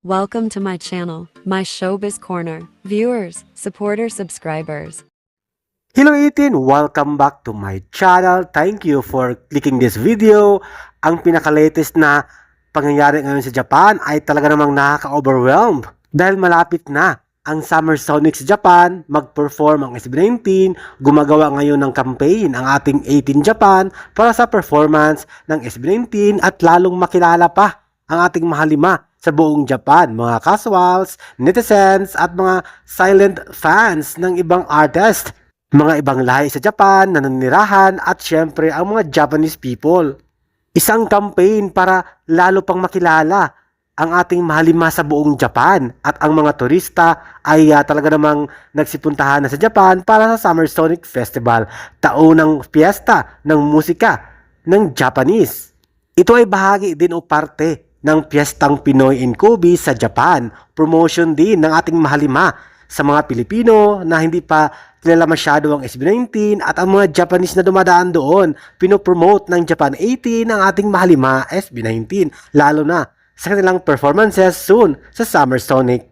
Welcome to my channel, my Showbiz Corner. Viewers, supporters, subscribers. Hello 18! Welcome back to my channel. Thank you for clicking this video. Ang pinaka-latest na pangyayari ngayon sa Japan ay talaga namang nakaka-overwhelm dahil malapit na ang Summer Sonic sa Japan, mag-perform ang SB19, gumagawa ngayon ng campaign ang ating 18 Japan para sa performance ng SB19 at lalong makilala pa ang ating mahalima sa buong Japan, mga casuals, netizens at mga silent fans ng ibang artist, mga ibang lahi sa Japan na nanirahan at syempre ang mga Japanese people. Isang campaign para lalo pang makilala ang ating mahalima sa buong Japan at ang mga turista ay talaga namang nagsipuntahan na sa Japan para sa Summer Sonic Festival, taunang piyesta ng musika ng Japanese. Ito ay bahagi din o parte ng Piyestang Pinoy in Kobe sa Japan. Promotion din ng ating mahalima sa mga Pilipino na hindi pa kilala masyado ang SB19 at ang mga Japanese na dumadaan doon. Pinopromote ng Japan 18 ang ating mahalima SB19, lalo na sa kanilang performances soon sa Summer Sonic